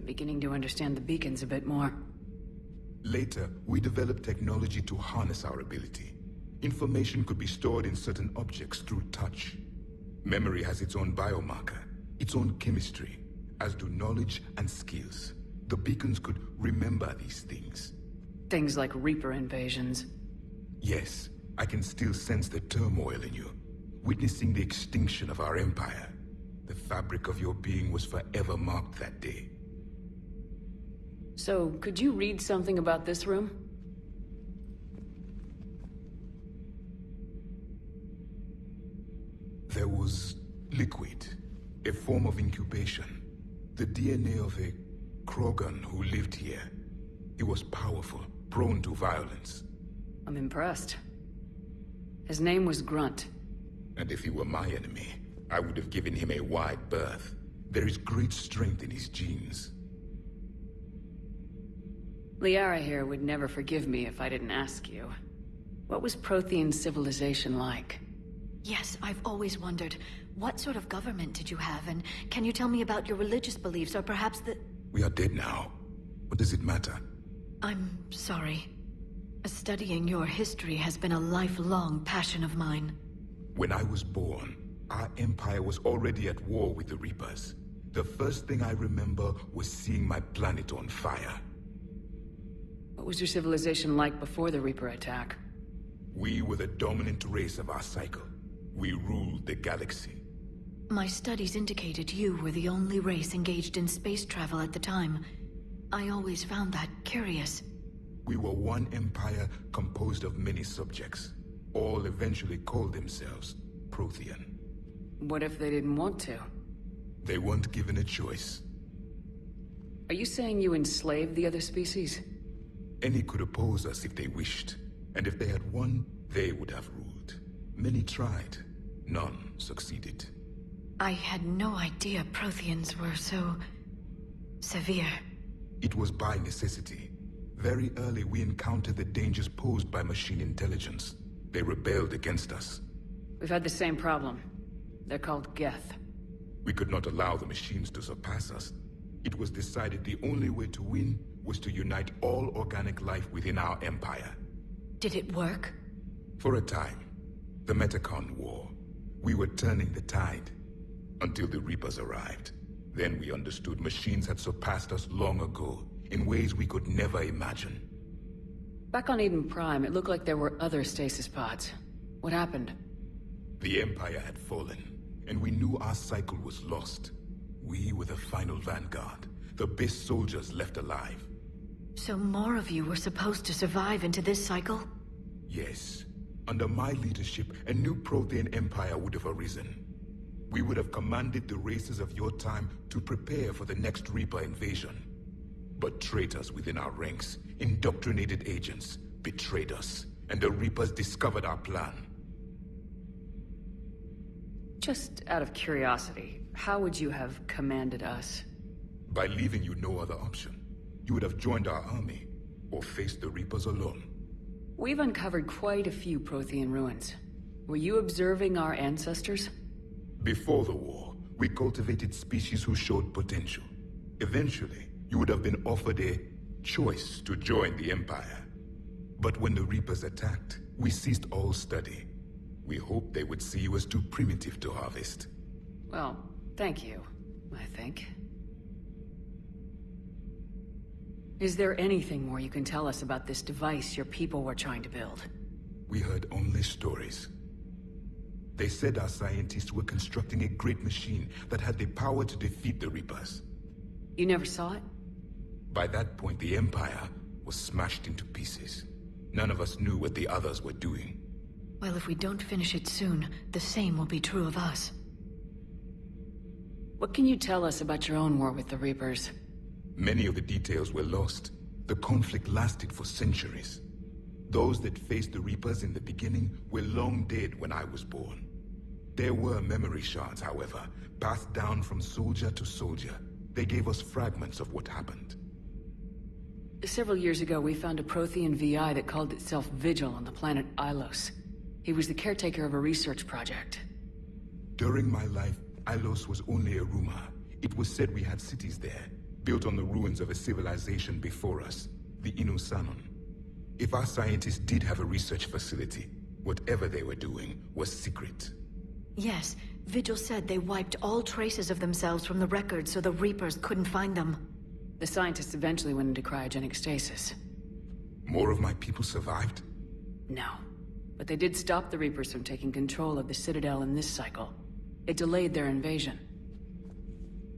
Beginning to understand the beacons a bit more. Later, we developed technology to harness our ability. Information could be stored in certain objects through touch. Memory has its own biomarker, its own chemistry, as do knowledge and skills. The beacons could remember these things. Things like Reaper invasions. Yes, I can still sense the turmoil in you, witnessing the extinction of our empire. The fabric of your being was forever marked that day. So, could you read something about this room? There was liquid, a form of incubation. The DNA of a Krogan who lived here. He was powerful, prone to violence. I'm impressed. His name was Grunt. And if he were my enemy, I would have given him a wide berth. There is great strength in his genes. Liara here would never forgive me if I didn't ask you. What was Prothean civilization like? Yes, I've always wondered. What sort of government did you have, and can you tell me about your religious beliefs, or perhaps the... We are dead now. What does it matter? I'm sorry. Studying your history has been a lifelong passion of mine. When I was born, our empire was already at war with the Reapers. The first thing I remember was seeing my planet on fire. What was your civilization like before the Reaper attack? We were the dominant race of our cycle. We ruled the galaxy. My studies indicated you were the only race engaged in space travel at the time. I always found that curious. We were one empire composed of many subjects. All eventually called themselves Prothean. What if they didn't want to? They weren't given a choice. Are you saying you enslaved the other species? Any could oppose us if they wished. And if they had won, they would have ruled. Many tried. None succeeded. I had no idea Protheans were so... severe. It was by necessity. Very early we encountered the dangers posed by machine intelligence. They rebelled against us. We've had the same problem. They're called Keythe. We could not allow the machines to surpass us. It was decided the only way to win was to unite all organic life within our empire. Did it work? For a time. The Metacon War. We were turning the tide. Until the Reapers arrived. Then we understood machines had surpassed us long ago, in ways we could never imagine. Back on Eden Prime, it looked like there were other stasis pods. What happened? The Empire had fallen, and we knew our cycle was lost. We were the final vanguard, the best soldiers left alive. So more of you were supposed to survive into this cycle? Yes. Under my leadership, a new Prothean empire would have arisen. We would have commanded the races of your time to prepare for the next Reaper invasion. But traitors within our ranks, indoctrinated agents, betrayed us, and the Reapers discovered our plan. Just out of curiosity, how would you have commanded us? By leaving you no other option. You would have joined our army, or faced the Reapers alone. We've uncovered quite a few Prothean ruins. Were you observing our ancestors? Before the war, we cultivated species who showed potential. Eventually, you would have been offered a choice to join the Empire. But when the Reapers attacked, we ceased all study. We hoped they would see you as too primitive to harvest. Well, thank you, I think. Is there anything more you can tell us about this device your people were trying to build? We heard only stories. They said our scientists were constructing a great machine that had the power to defeat the Reapers. You never saw it? By that point, the Empire was smashed into pieces. None of us knew what the others were doing. Well, if we don't finish it soon, the same will be true of us. What can you tell us about your own war with the Reapers? Many of the details were lost. The conflict lasted for centuries. Those that faced the Reapers in the beginning were long dead when I was born. There were memory shards, however, passed down from soldier to soldier. They gave us fragments of what happened. Several years ago, we found a Prothean VI that called itself Vigil on the planet Ilos. He was the caretaker of a research project. During my life, Ilos was only a rumor. It was said we had cities there. built on the ruins of a civilization before us, the Inusanon. If our scientists did have a research facility, whatever they were doing was secret. Yes, Vigil said they wiped all traces of themselves from the records so the Reapers couldn't find them. The scientists eventually went into cryogenic stasis. More of my people survived? No. But they did stop the Reapers from taking control of the Citadel in this cycle. It delayed their invasion.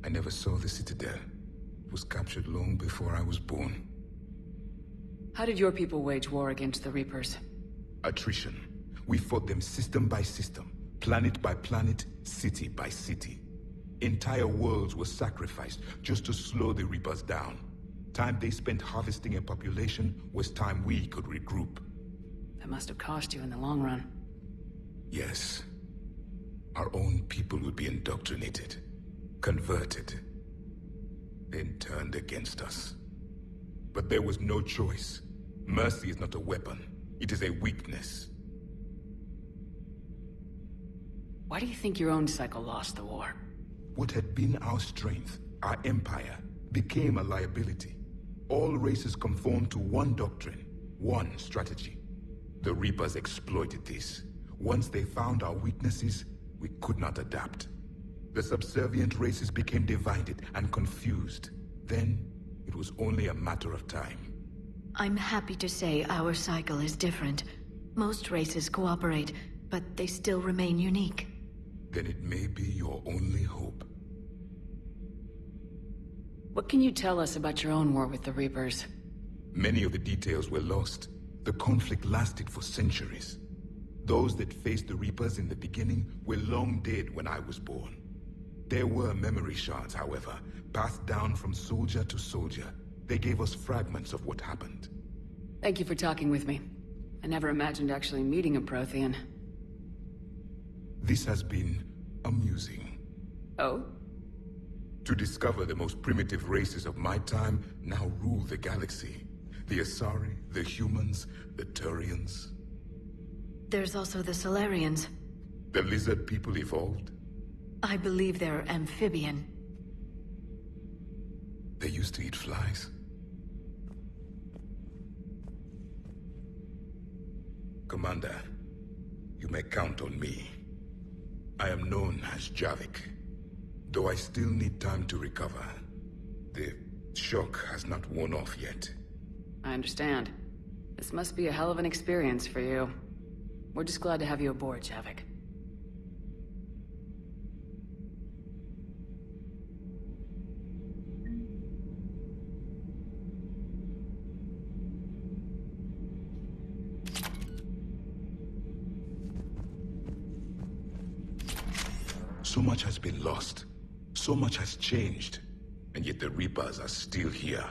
I never saw the Citadel. It was captured long before I was born. How did your people wage war against the Reapers? Attrition. We fought them system by system, planet by planet, city by city. Entire worlds were sacrificed just to slow the Reapers down. Time they spent harvesting a population was time we could regroup. That must have cost you in the long run. Yes. Our own people would be indoctrinated, converted, then turned against us. But there was no choice. Mercy is not a weapon. It is a weakness. Why do you think your own cycle lost the war? What had been our strength, our empire, became a liability. All races conformed to one doctrine, one strategy. The Reapers exploited this. Once they found our weaknesses, we could not adapt. The subservient races became divided and confused. Then, it was only a matter of time. I'm happy to say our cycle is different. Most races cooperate, but they still remain unique. Then it may be your only hope. What can you tell us about your own war with the Reapers? Many of the details were lost. The conflict lasted for centuries. Those that faced the Reapers in the beginning were long dead when I was born. There were memory shards, however, passed down from soldier to soldier. They gave us fragments of what happened. Thank you for talking with me. I never imagined actually meeting a Prothean. This has been amusing. Oh? To discover the most primitive races of my time now rule the galaxy. The Asari, the humans, the Turians. There's also the Solarians. The lizard people evolved. I believe they're amphibian. They used to eat flies. Commander, you may count on me. I am known as Javik, though I still need time to recover. The shock has not worn off yet. I understand. This must be a hell of an experience for you. We're just glad to have you aboard, Javik. So much has been lost. So much has changed. And yet the Reapers are still here.